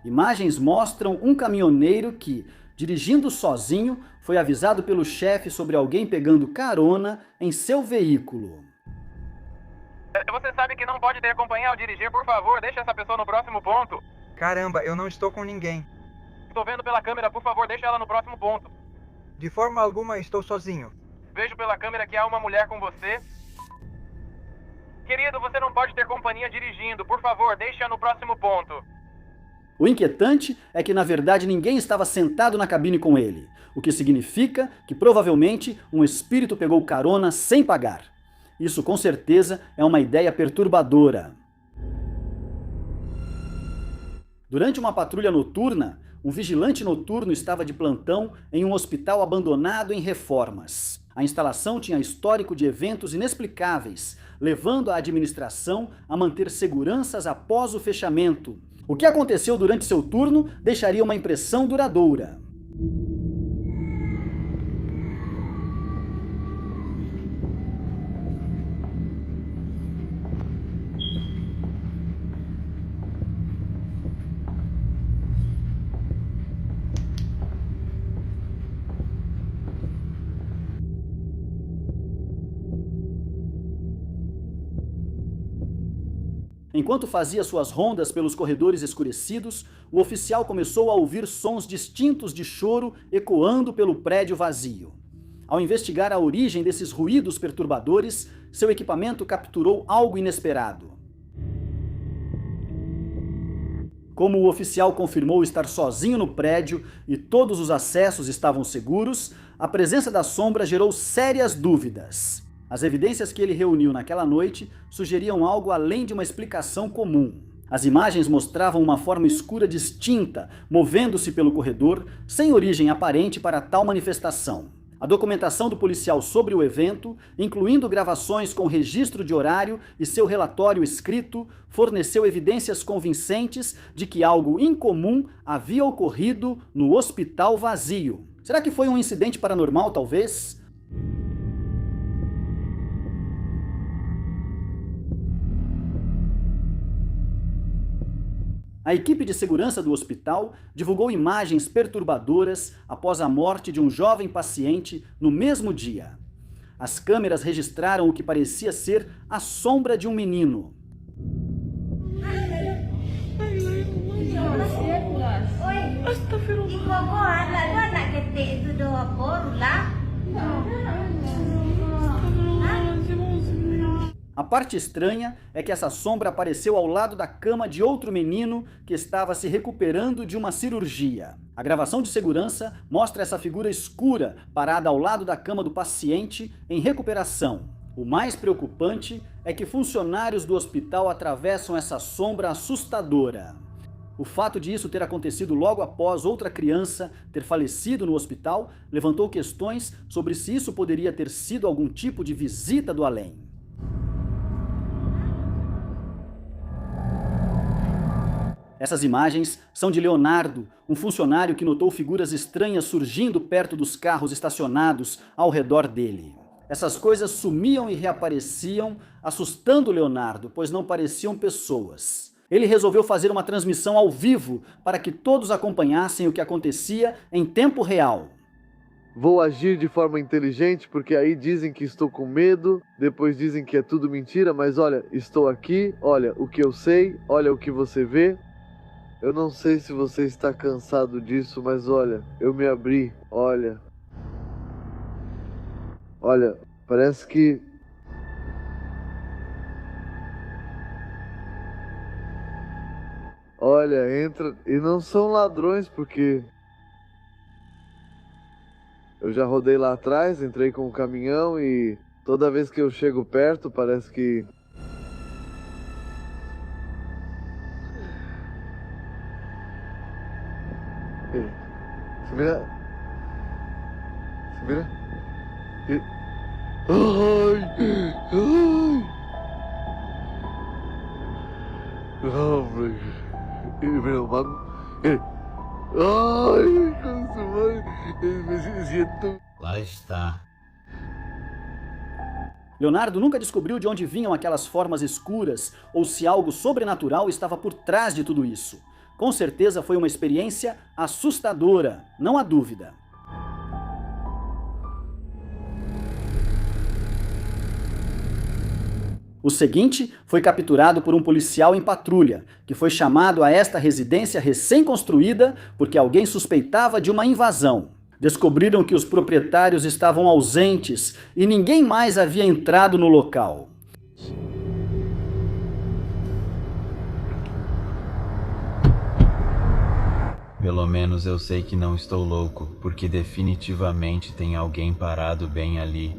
Imagens mostram um caminhoneiro que, dirigindo sozinho, foi avisado pelo chefe sobre alguém pegando carona em seu veículo. Você sabe que não pode ter companhia ao dirigir, por favor, deixe essa pessoa no próximo ponto. Caramba, eu não estou com ninguém. Estou vendo pela câmera, por favor, deixe ela no próximo ponto. De forma alguma estou sozinho. Vejo pela câmera que há uma mulher com você. Querido, você não pode ter companhia dirigindo, por favor, deixe-a no próximo ponto. O inquietante é que, na verdade, ninguém estava sentado na cabine com ele, o que significa que, provavelmente, um espírito pegou carona sem pagar. Isso, com certeza, é uma ideia perturbadora. Durante uma patrulha noturna, um vigilante noturno estava de plantão em um hospital abandonado em reformas. A instalação tinha histórico de eventos inexplicáveis, levando a administração a manter seguranças após o fechamento. O que aconteceu durante seu turno deixaria uma impressão duradoura. Enquanto fazia suas rondas pelos corredores escurecidos, o oficial começou a ouvir sons distintos de choro ecoando pelo prédio vazio. Ao investigar a origem desses ruídos perturbadores, seu equipamento capturou algo inesperado. Como o oficial confirmou estar sozinho no prédio e todos os acessos estavam seguros, a presença da sombra gerou sérias dúvidas. As evidências que ele reuniu naquela noite sugeriam algo além de uma explicação comum. As imagens mostravam uma forma escura distinta, movendo-se pelo corredor, sem origem aparente para tal manifestação. A documentação do policial sobre o evento, incluindo gravações com registro de horário e seu relatório escrito, forneceu evidências convincentes de que algo incomum havia ocorrido no hospital vazio. Será que foi um incidente paranormal, talvez? A equipe de segurança do hospital divulgou imagens perturbadoras após a morte de um jovem paciente no mesmo dia. As câmeras registraram o que parecia ser a sombra de um menino. A parte estranha é que essa sombra apareceu ao lado da cama de outro menino que estava se recuperando de uma cirurgia. A gravação de segurança mostra essa figura escura parada ao lado da cama do paciente em recuperação. O mais preocupante é que funcionários do hospital atravessam essa sombra assustadora. O fato de isso ter acontecido logo após outra criança ter falecido no hospital levantou questões sobre se isso poderia ter sido algum tipo de visita do além. Essas imagens são de Leonardo, um funcionário que notou figuras estranhas surgindo perto dos carros estacionados ao redor dele. Essas coisas sumiam e reapareciam, assustando Leonardo, pois não pareciam pessoas. Ele resolveu fazer uma transmissão ao vivo para que todos acompanhassem o que acontecia em tempo real. Vou agir de forma inteligente, porque aí dizem que estou com medo, depois dizem que é tudo mentira, mas olha, estou aqui, olha o que eu sei, olha o que você vê. Eu não sei se você está cansado disso, mas olha, eu me abri, olha. Olha, parece que... Olha, entra... E não são ladrões, porque... Eu já rodei lá atrás, entrei com o caminhão e... Toda vez que eu chego perto, parece que... Se mira. Se mira. E... Ai! Ai! Hombre. E meu mano. Ai! Como me siento. Lá está. Leonardo nunca descobriu de onde vinham aquelas formas escuras ou se algo sobrenatural estava por trás de tudo isso. Com certeza foi uma experiência assustadora, não há dúvida. O seguinte foi capturado por um policial em patrulha, que foi chamado a esta residência recém-construída porque alguém suspeitava de uma invasão. Descobriram que os proprietários estavam ausentes e ninguém mais havia entrado no local. Pelo menos eu sei que não estou louco, porque definitivamente tem alguém parado bem ali.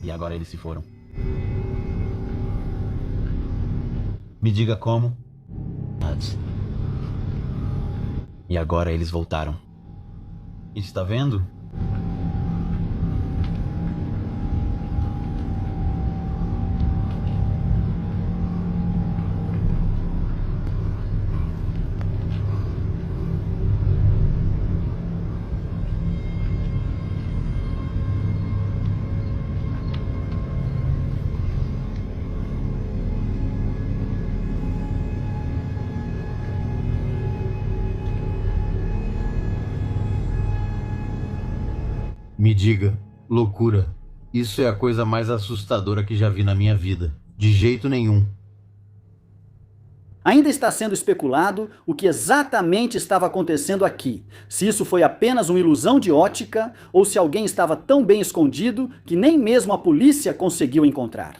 E agora eles se foram. Me diga como. E agora eles voltaram. Está vendo? Me diga, loucura. Isso é a coisa mais assustadora que já vi na minha vida. De jeito nenhum. Ainda está sendo especulado o que exatamente estava acontecendo aqui. Se isso foi apenas uma ilusão de ótica ou se alguém estava tão bem escondido que nem mesmo a polícia conseguiu encontrar.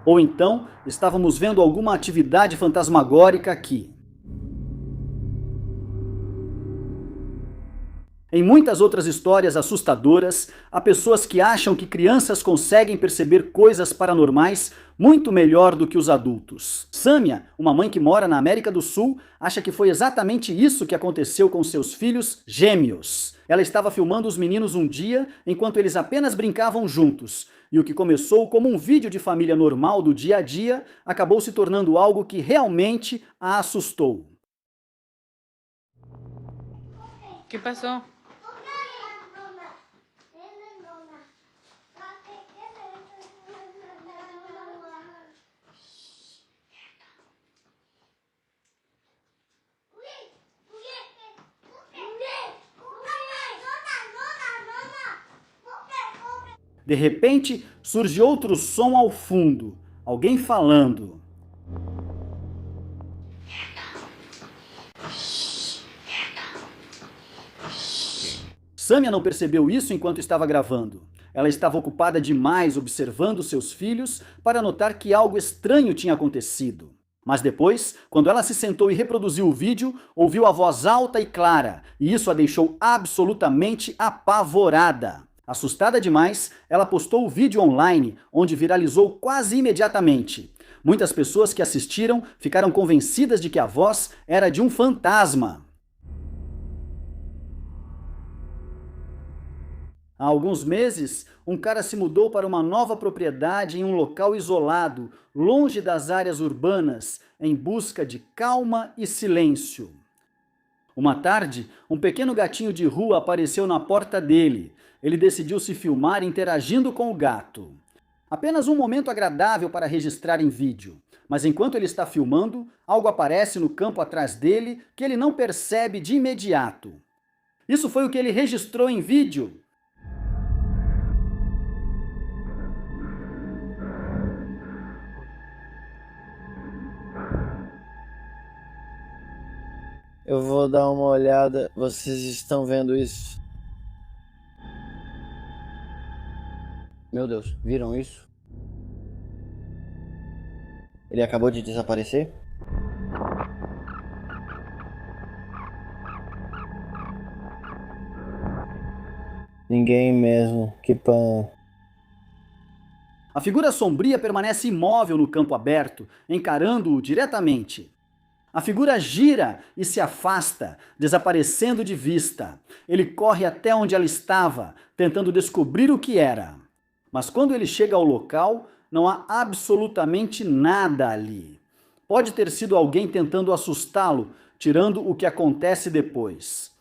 Ou então, estávamos vendo alguma atividade fantasmagórica aqui. Em muitas outras histórias assustadoras, há pessoas que acham que crianças conseguem perceber coisas paranormais muito melhor do que os adultos. Sâmia, uma mãe que mora na América do Sul, acha que foi exatamente isso que aconteceu com seus filhos gêmeos. Ela estava filmando os meninos um dia, enquanto eles apenas brincavam juntos. E o que começou como um vídeo de família normal do dia a dia, acabou se tornando algo que realmente a assustou. O que passou? De repente, surge outro som ao fundo. Alguém falando. Sâmia não percebeu isso enquanto estava gravando. Ela estava ocupada demais observando seus filhos para notar que algo estranho tinha acontecido. Mas depois, quando ela se sentou e reproduziu o vídeo, ouviu a voz alta e clara, e isso a deixou absolutamente apavorada. Assustada demais, ela postou o vídeo online, onde viralizou quase imediatamente. Muitas pessoas que assistiram ficaram convencidas de que a voz era de um fantasma. Há alguns meses, um cara se mudou para uma nova propriedade em um local isolado, longe das áreas urbanas, em busca de calma e silêncio. Uma tarde, um pequeno gatinho de rua apareceu na porta dele. Ele decidiu se filmar interagindo com o gato. Apenas um momento agradável para registrar em vídeo. Mas enquanto ele está filmando, algo aparece no campo atrás dele que ele não percebe de imediato. Isso foi o que ele registrou em vídeo. Eu vou dar uma olhada. Vocês estão vendo isso? Meu Deus, viram isso? Ele acabou de desaparecer? Ninguém mesmo, que pão. A figura sombria permanece imóvel no campo aberto, encarando-o diretamente. A figura gira e se afasta, desaparecendo de vista. Ele corre até onde ela estava, tentando descobrir o que era. Mas quando ele chega ao local, não há absolutamente nada ali. Pode ter sido alguém tentando assustá-lo, tirando o que acontece depois.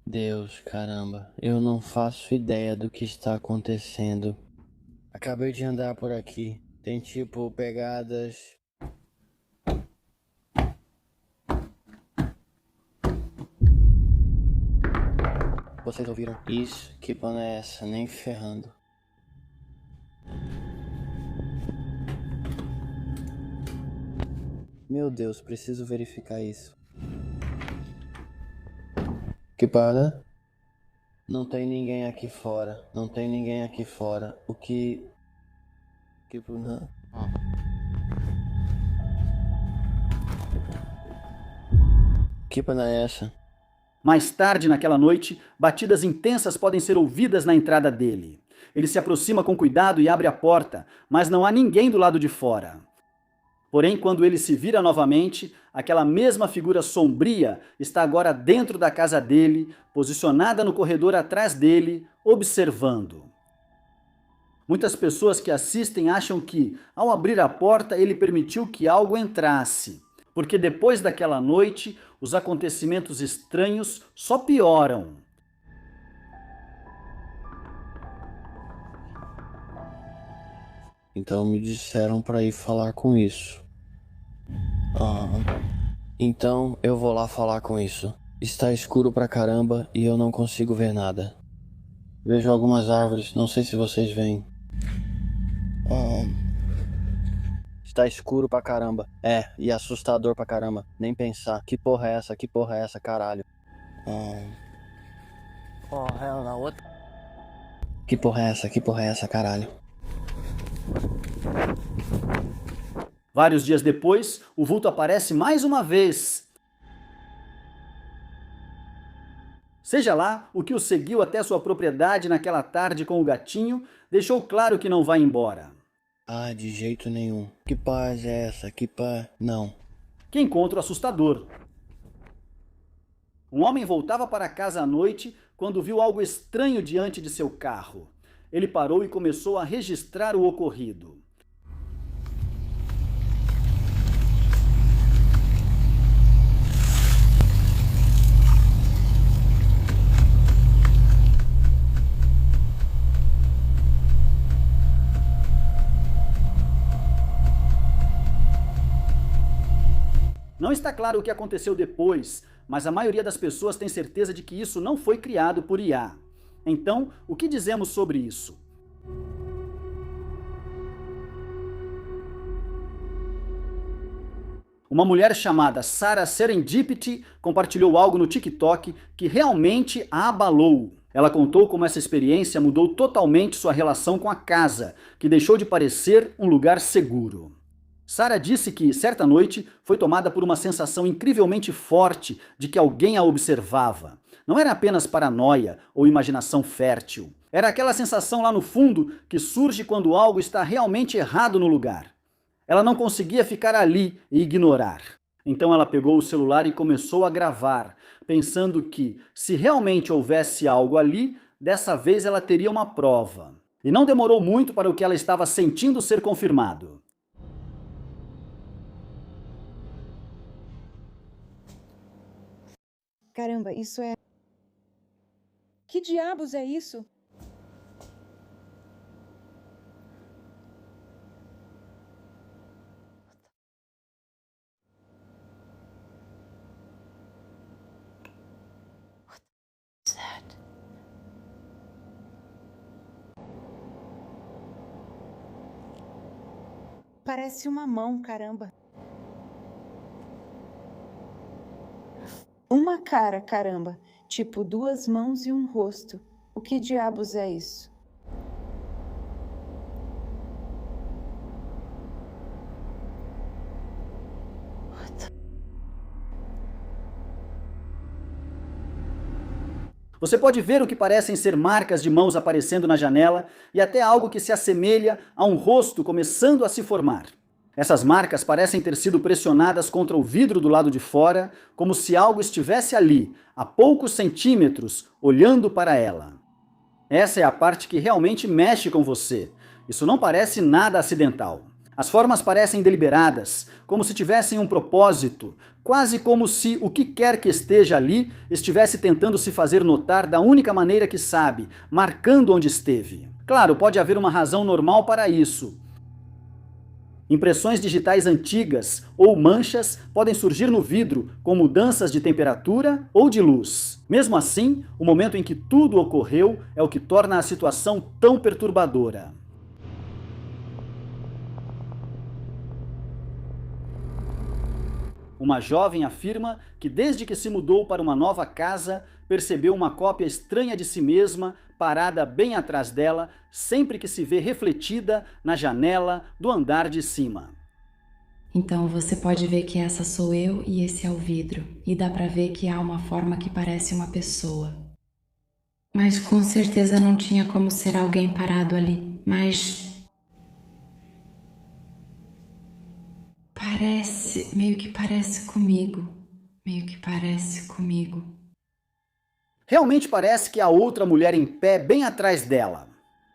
Deus, caramba, eu não faço ideia do que está acontecendo. Acabei de andar por aqui. Tem tipo pegadas. Vocês ouviram? Isso? Que pano é essa? Nem ferrando. Meu Deus, preciso verificar isso. Que para? Não tem ninguém aqui fora. Não tem ninguém aqui fora. O que... não. Que pano é essa? Mais tarde naquela noite, batidas intensas podem ser ouvidas na entrada dele. Ele se aproxima com cuidado e abre a porta, mas não há ninguém do lado de fora. Porém, quando ele se vira novamente, aquela mesma figura sombria está agora dentro da casa dele, posicionada no corredor atrás dele, observando. Muitas pessoas que assistem acham que, ao abrir a porta, ele permitiu que algo entrasse, porque depois daquela noite, os acontecimentos estranhos só pioram. Então me disseram para ir falar com isso. Então eu vou lá falar com isso. Está escuro pra caramba e eu não consigo ver nada. Vejo algumas árvores, não sei se vocês veem. Está escuro pra caramba. E assustador pra caramba. Nem pensar. Que porra é essa? Que porra é essa, caralho? Hell no, what? Que porra é essa? Que porra é essa, caralho? Vários dias depois, o vulto aparece mais uma vez. Seja lá o que o seguiu até sua propriedade naquela tarde com o gatinho, deixou claro que não vai embora. De jeito nenhum. Que paz é essa? Que paz? Não. Que encontro assustador. Um homem voltava para casa à noite quando viu algo estranho diante de seu carro. Ele parou e começou a registrar o ocorrido. Não está claro o que aconteceu depois, mas a maioria das pessoas tem certeza de que isso não foi criado por IA. Então, o que dizemos sobre isso? Uma mulher chamada Sarah Serendipity compartilhou algo no TikTok que realmente a abalou. Ela contou como essa experiência mudou totalmente sua relação com a casa, que deixou de parecer um lugar seguro. Sarah disse que, certa noite, foi tomada por uma sensação incrivelmente forte de que alguém a observava. Não era apenas paranoia ou imaginação fértil. Era aquela sensação lá no fundo que surge quando algo está realmente errado no lugar. Ela não conseguia ficar ali e ignorar. Então ela pegou o celular e começou a gravar, pensando que, se realmente houvesse algo ali, dessa vez ela teria uma prova. E não demorou muito para o que ela estava sentindo ser confirmado. Caramba, isso é... Que diabos é isso? Parece uma mão, caramba. Uma cara, caramba. Tipo, duas mãos e um rosto. O que diabos é isso? Você pode ver o que parecem ser marcas de mãos aparecendo na janela e até algo que se assemelha a um rosto começando a se formar. Essas marcas parecem ter sido pressionadas contra o vidro do lado de fora, como se algo estivesse ali, a poucos centímetros, olhando para ela. Essa é a parte que realmente mexe com você. Isso não parece nada acidental. As formas parecem deliberadas, como se tivessem um propósito, quase como se o que quer que esteja ali estivesse tentando se fazer notar da única maneira que sabe, marcando onde esteve. Claro, pode haver uma razão normal para isso. Impressões digitais antigas ou manchas podem surgir no vidro com mudanças de temperatura ou de luz. Mesmo assim, o momento em que tudo ocorreu é o que torna a situação tão perturbadora. Uma jovem afirma que desde que se mudou para uma nova casa, percebeu uma cópia estranha de si mesma parada bem atrás dela, sempre que se vê refletida na janela do andar de cima. Então você pode ver que essa sou eu e esse é o vidro, e dá pra ver que há uma forma que parece uma pessoa. Mas com certeza não tinha como ser alguém parado ali, mas... meio que parece comigo. Realmente parece que há outra mulher em pé bem atrás dela.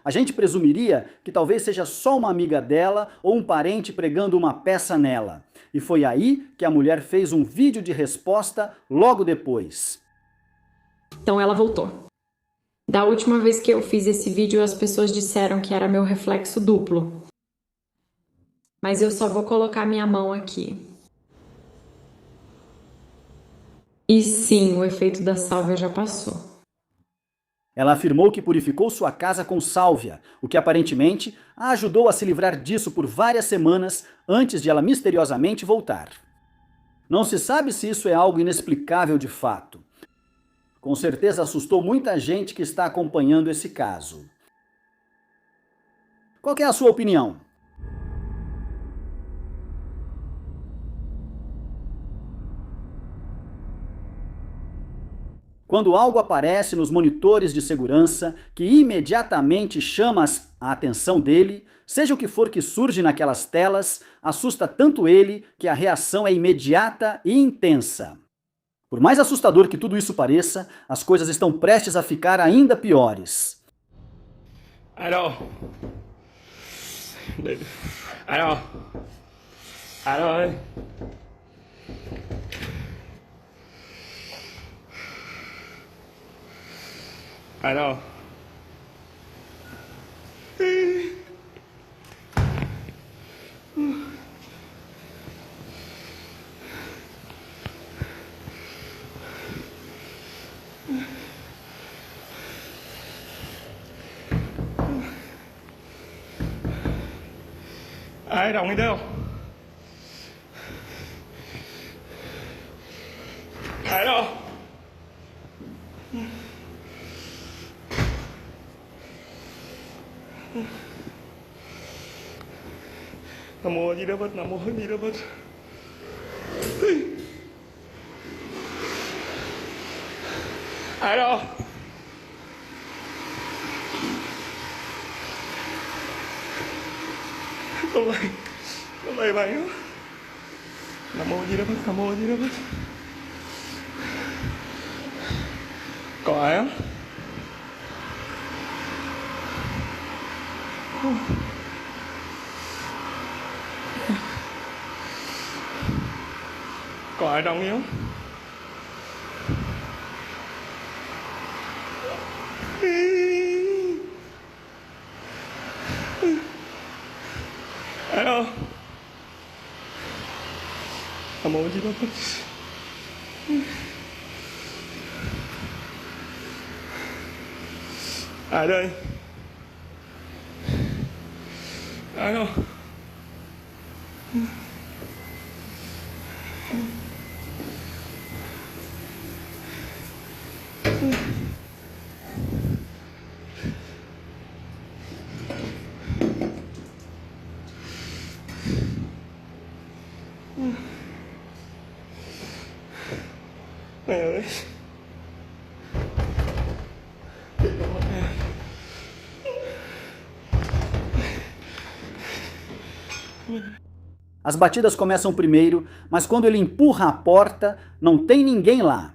A gente presumiria que talvez seja só uma amiga dela ou um parente pregando uma peça nela. E foi aí que a mulher fez um vídeo de resposta logo depois. Então ela voltou. Da última vez que eu fiz esse vídeo, as pessoas disseram que era meu reflexo duplo. Mas eu só vou colocar minha mão aqui. E sim, o efeito da sálvia já passou. Ela afirmou que purificou sua casa com sálvia, o que aparentemente a ajudou a se livrar disso por várias semanas antes de ela misteriosamente voltar. Não se sabe se isso é algo inexplicável de fato. Com certeza assustou muita gente que está acompanhando esse caso. Qual é a sua opinião? Quando algo aparece nos monitores de segurança que imediatamente chama a atenção dele, seja o que for que surge naquelas telas, assusta tanto ele que a reação é imediata e intensa. Por mais assustador que tudo isso pareça, as coisas estão prestes a ficar ainda piores. I know. Ai, đồng đi đâu? Ai đâu? Nam mô Di Đà Phật, Nam mô Di Đà Phật. Ai đâu? Con lấy mày á. Nam mô Di Đà Phật, Nam mô Di Đà Phật. Có ai không? Có ai trong không? Ai đâu? Nam mô Di Đà Phật. Ai đây? Ai đâu? Mẹ ơi. As batidas começam primeiro, mas quando ele empurra a porta, não tem ninguém lá.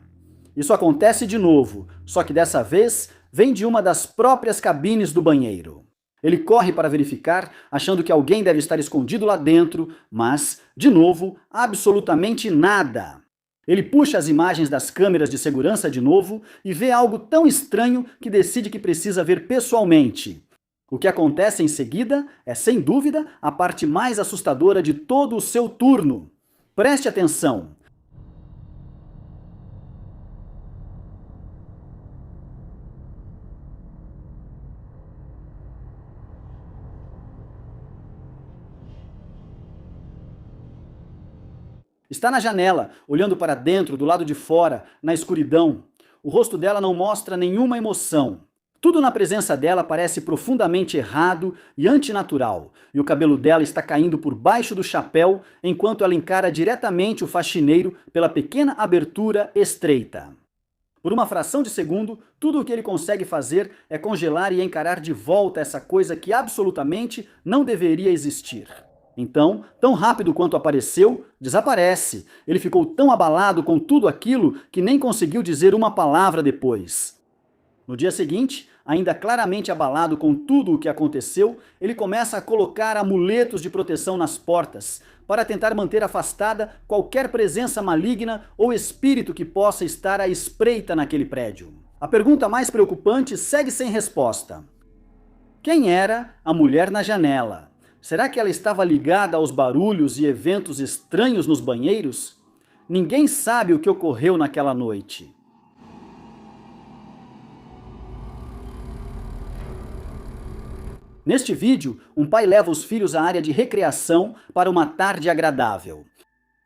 Isso acontece de novo, só que dessa vez vem de uma das próprias cabines do banheiro. Ele corre para verificar, achando que alguém deve estar escondido lá dentro, mas, de novo, absolutamente nada. Ele puxa as imagens das câmeras de segurança de novo e vê algo tão estranho que decide que precisa ver pessoalmente. O que acontece em seguida é, sem dúvida, a parte mais assustadora de todo o seu turno. Preste atenção. Está na janela, olhando para dentro, do lado de fora, na escuridão. O rosto dela não mostra nenhuma emoção. Tudo na presença dela parece profundamente errado e antinatural, e o cabelo dela está caindo por baixo do chapéu enquanto ela encara diretamente o faxineiro pela pequena abertura estreita. Por uma fração de segundo, tudo o que ele consegue fazer é congelar e encarar de volta essa coisa que absolutamente não deveria existir. Então, tão rápido quanto apareceu, desaparece. Ele ficou tão abalado com tudo aquilo que nem conseguiu dizer uma palavra depois. No dia seguinte, ainda claramente abalado com tudo o que aconteceu, ele começa a colocar amuletos de proteção nas portas, para tentar manter afastada qualquer presença maligna ou espírito que possa estar à espreita naquele prédio. A pergunta mais preocupante segue sem resposta. Quem era a mulher na janela? Será que ela estava ligada aos barulhos e eventos estranhos nos banheiros? Ninguém sabe o que ocorreu naquela noite. Neste vídeo, um pai leva os filhos à área de recreação para uma tarde agradável.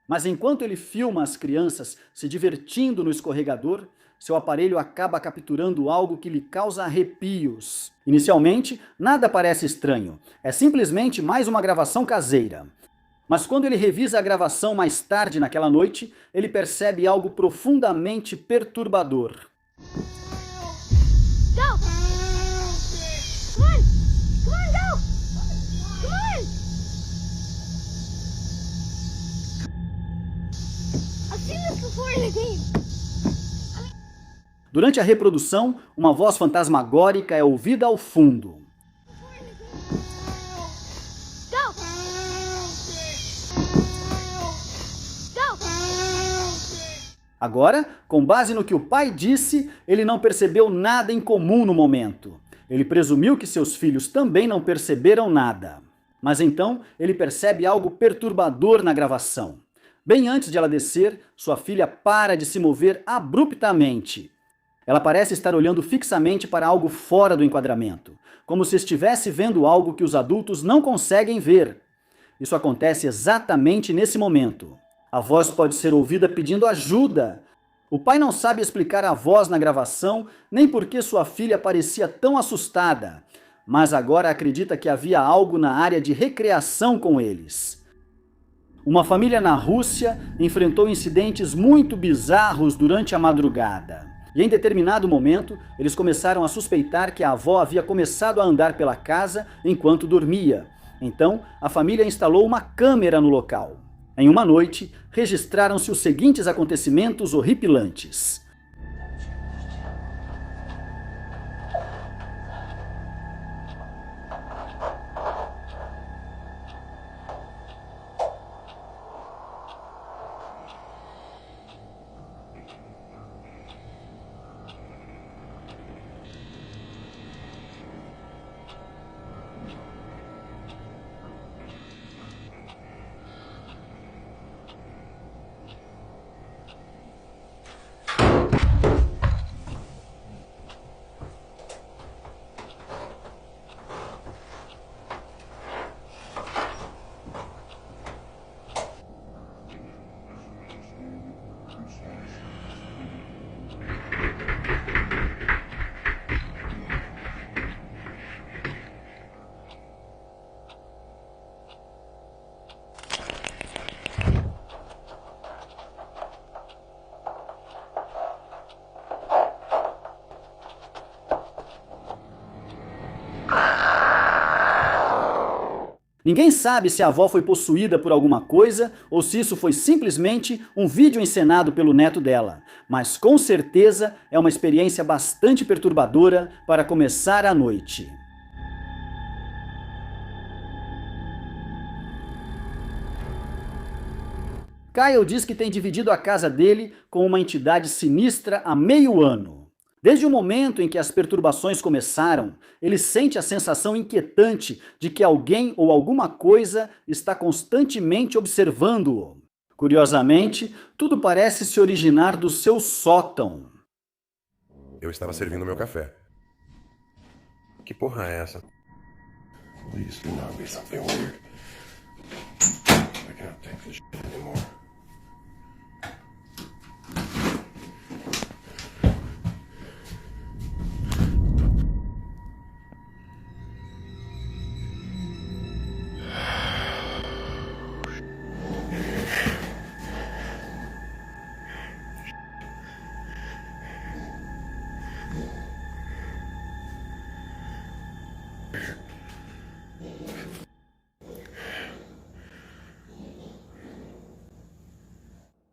Mas enquanto ele filma as crianças se divertindo no escorregador, seu aparelho acaba capturando algo que lhe causa arrepios. Inicialmente, nada parece estranho. É simplesmente mais uma gravação caseira. Mas quando ele revisa a gravação mais tarde naquela noite, ele percebe algo profundamente perturbador. Durante a reprodução, uma voz fantasmagórica é ouvida ao fundo. Agora, com base no que o pai disse, ele não percebeu nada em comum no momento. Ele presumiu que seus filhos também não perceberam nada. Mas então, ele percebe algo perturbador na gravação. Bem antes de ela descer, sua filha para de se mover abruptamente. Ela parece estar olhando fixamente para algo fora do enquadramento, como se estivesse vendo algo que os adultos não conseguem ver. Isso acontece exatamente nesse momento. A voz pode ser ouvida pedindo ajuda. O pai não sabe explicar a voz na gravação, nem por que sua filha parecia tão assustada, mas agora acredita que havia algo na área de recreação com eles. Uma família na Rússia enfrentou incidentes muito bizarros durante a madrugada. E em determinado momento, eles começaram a suspeitar que a avó havia começado a andar pela casa enquanto dormia. Então, a família instalou uma câmera no local. Em uma noite, registraram-se os seguintes acontecimentos horripilantes. Ninguém sabe se a avó foi possuída por alguma coisa ou se isso foi simplesmente um vídeo encenado pelo neto dela, mas com certeza é uma experiência bastante perturbadora para começar a noite. Kyle diz que tem dividido a casa dele com uma entidade sinistra há meio ano. Desde o momento em que as perturbações começaram, ele sente a sensação inquietante de que alguém ou alguma coisa está constantemente observando-o. Curiosamente, tudo parece se originar do seu sótão. Eu estava servindo meu café. Que porra é essa? Please do not be something weird. I can't take this shit anymore.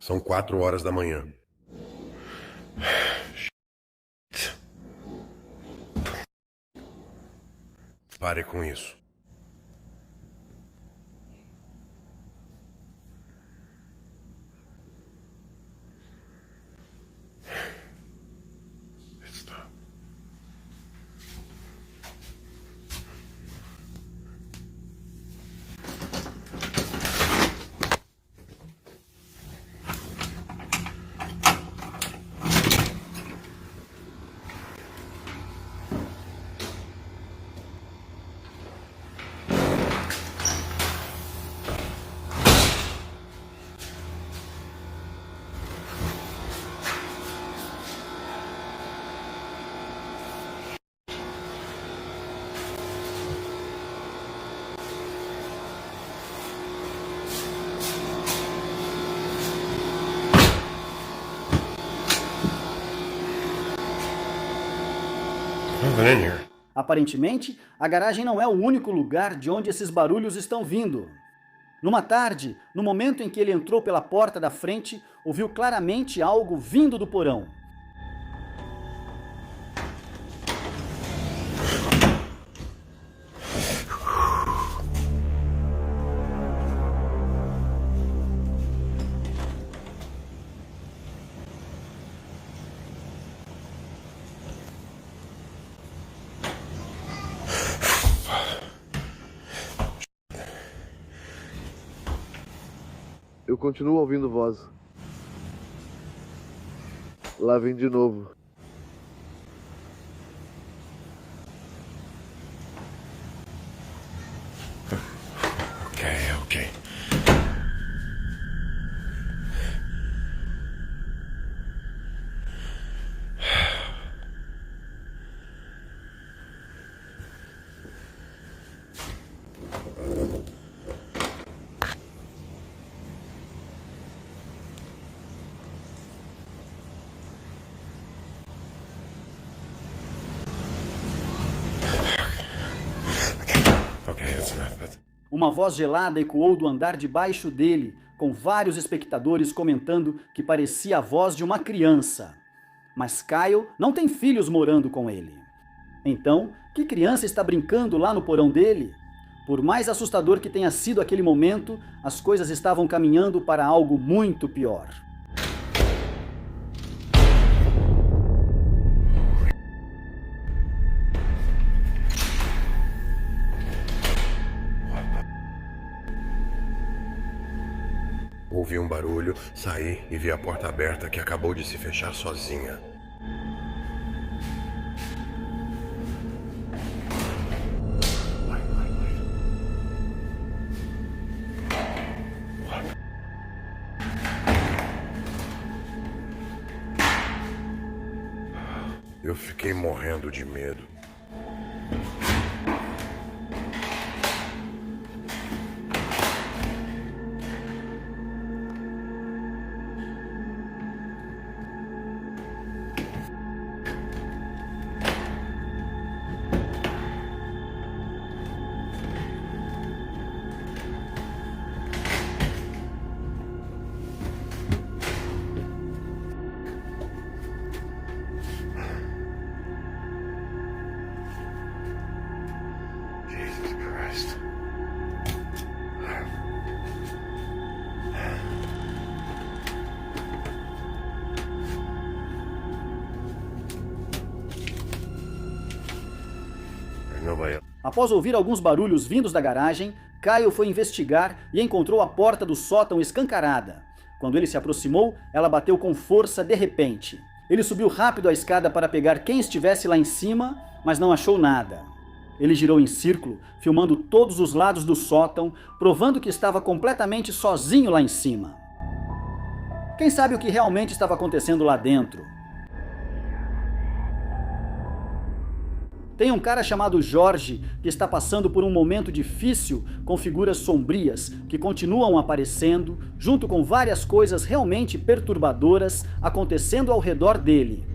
São 4 horas da manhã. Pare com isso. Aparentemente, a garagem não é o único lugar de onde esses barulhos estão vindo. Numa tarde, no momento em que ele entrou pela porta da frente, ouviu claramente algo vindo do porão. Eu continuo ouvindo voz. Lá vem de novo. Ok. Uma voz gelada ecoou do andar de baixo dele, com vários espectadores comentando que parecia a voz de uma criança. Mas Kyle não tem filhos morando com ele. Então, que criança está brincando lá no porão dele? Por mais assustador que tenha sido aquele momento, as coisas estavam caminhando para algo muito pior. Ouvi um barulho, saí e vi a porta aberta que acabou de se fechar sozinha. Eu fiquei morrendo de medo. Após ouvir alguns barulhos vindos da garagem, Kyle foi investigar e encontrou a porta do sótão escancarada. Quando ele se aproximou, ela bateu com força de repente. Ele subiu rápido a escada para pegar quem estivesse lá em cima, mas não achou nada. Ele girou em círculo, filmando todos os lados do sótão, provando que estava completamente sozinho lá em cima. Quem sabe o que realmente estava acontecendo lá dentro? Tem um cara chamado Jorge que está passando por um momento difícil com figuras sombrias que continuam aparecendo, junto com várias coisas realmente perturbadoras acontecendo ao redor dele.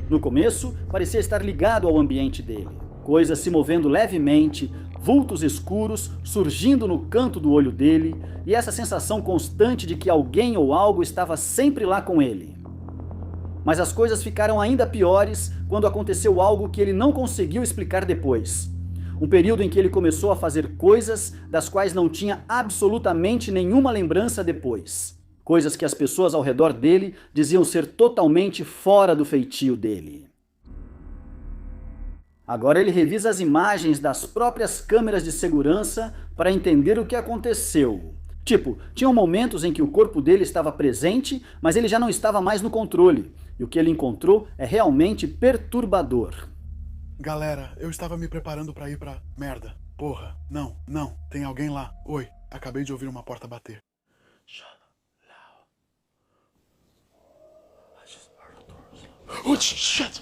No começo, parecia estar ligado ao ambiente dele. Coisas se movendo levemente, vultos escuros surgindo no canto do olho dele e essa sensação constante de que alguém ou algo estava sempre lá com ele. Mas as coisas ficaram ainda piores quando aconteceu algo que ele não conseguiu explicar depois. Um período em que ele começou a fazer coisas das quais não tinha absolutamente nenhuma lembrança depois. Coisas que as pessoas ao redor dele diziam ser totalmente fora do feitio dele. Agora ele revisa as imagens das próprias câmeras de segurança para entender o que aconteceu. Tipo, tinham momentos em que o corpo dele estava presente, mas ele já não estava mais no controle. E o que ele encontrou é realmente perturbador. Galera, eu estava me preparando para ir pra merda. Porra, não, tem alguém lá. Oi, acabei de ouvir uma porta bater. Oh, shit!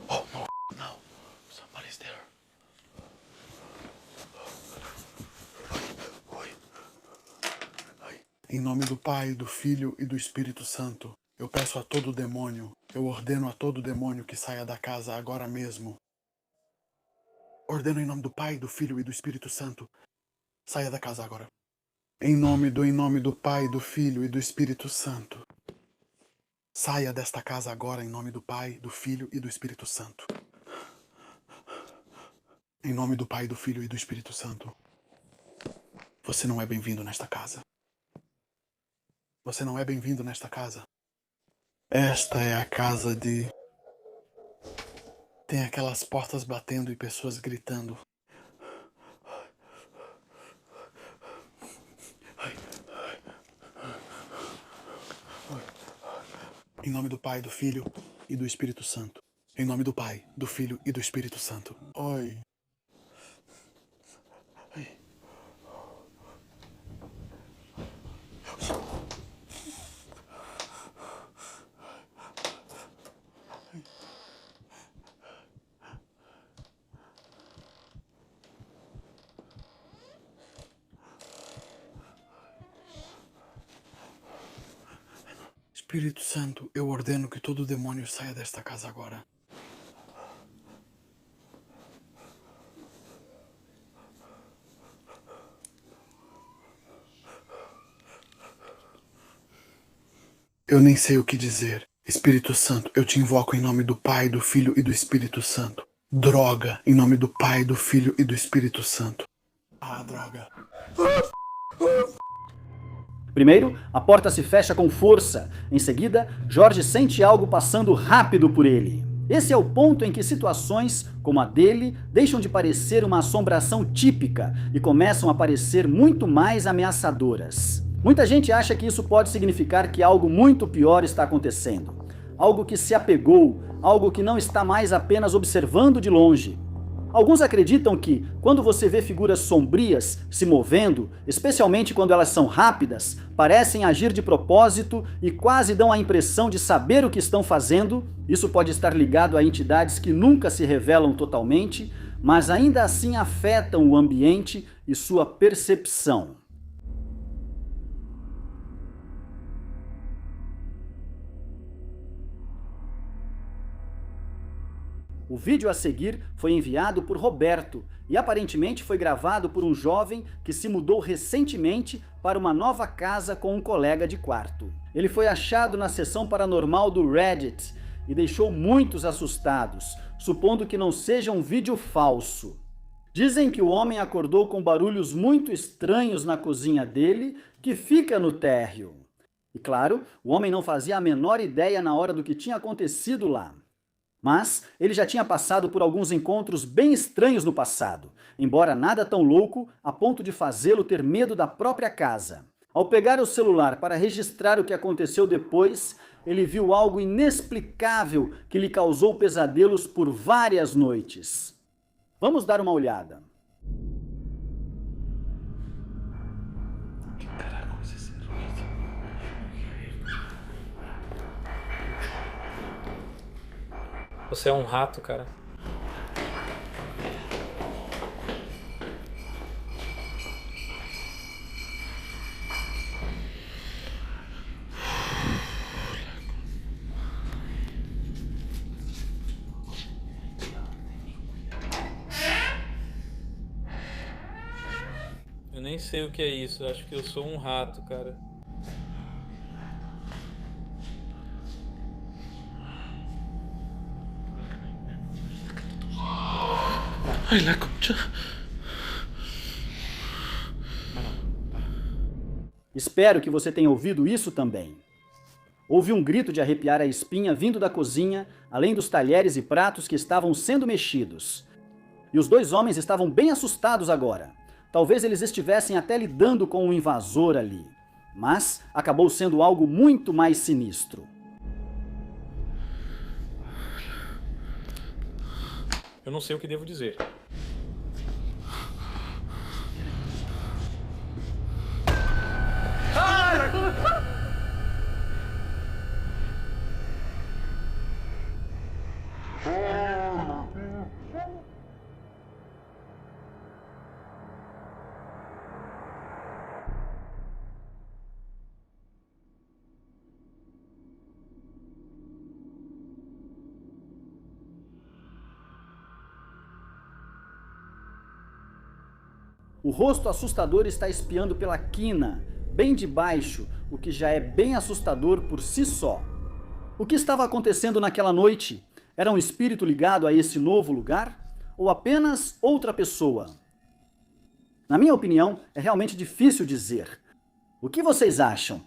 Oh, no, somebody's there. Em nome do Pai, do Filho e do Espírito Santo, eu peço a todo demônio, eu ordeno a todo demônio que saia da casa agora mesmo. Ordeno em nome do Pai, do Filho e do Espírito Santo, saia da casa agora. Em nome do Pai, do Filho e do Espírito Santo, saia desta casa agora em nome do Pai, do Filho e do Espírito Santo. Em nome do Pai, do Filho e do Espírito Santo, você não é bem-vindo nesta casa. Você não é bem-vindo nesta casa. Esta é a casa de... Tem aquelas portas batendo e pessoas gritando. Em nome do Pai, do Filho e do Espírito Santo. Em nome do Pai, do Filho e do Espírito Santo. Oi. Espírito Santo, eu ordeno que todo demônio saia desta casa agora. Eu nem sei o que dizer. Espírito Santo, eu te invoco em nome do Pai, do Filho e do Espírito Santo. Droga, em nome do Pai, do Filho e do Espírito Santo. Ah, droga. Primeiro, a porta se fecha com força. Em seguida, Jorge sente algo passando rápido por ele. Esse é o ponto em que situações, como a dele, deixam de parecer uma assombração típica e começam a parecer muito mais ameaçadoras. Muita gente acha que isso pode significar que algo muito pior está acontecendo. Algo que se apegou, algo que não está mais apenas observando de longe. Alguns acreditam que, quando você vê figuras sombrias se movendo, especialmente quando elas são rápidas, parecem agir de propósito e quase dão a impressão de saber o que estão fazendo, isso pode estar ligado a entidades que nunca se revelam totalmente, mas ainda assim afetam o ambiente e sua percepção. O vídeo a seguir foi enviado por Roberto e aparentemente foi gravado por um jovem que se mudou recentemente para uma nova casa com um colega de quarto. Ele foi achado na seção paranormal do Reddit e deixou muitos assustados, supondo que não seja um vídeo falso. Dizem que o homem acordou com barulhos muito estranhos na cozinha dele, que fica no térreo. E claro, o homem não fazia a menor ideia na hora do que tinha acontecido lá. Mas ele já tinha passado por alguns encontros bem estranhos no passado, embora nada tão louco a ponto de fazê-lo ter medo da própria casa. Ao pegar o celular para registrar o que aconteceu depois, ele viu algo inexplicável que lhe causou pesadelos por várias noites. Vamos dar uma olhada. Você é um rato, cara. Eu nem sei o que é isso. Acho que eu sou um rato, cara. Ay, la concha. Espero que você tenha ouvido isso também. Houve um grito de arrepiar a espinha vindo da cozinha, além dos talheres e pratos que estavam sendo mexidos. E os dois homens estavam bem assustados agora. Talvez eles estivessem até lidando com um invasor ali. Mas acabou sendo algo muito mais sinistro. Eu não sei o que devo dizer. O rosto assustador está espiando pela quina, bem de baixo, o que já é bem assustador por si só. O que estava acontecendo naquela noite? Era um espírito ligado a esse novo lugar? Ou apenas outra pessoa? Na minha opinião, é realmente difícil dizer. O que vocês acham?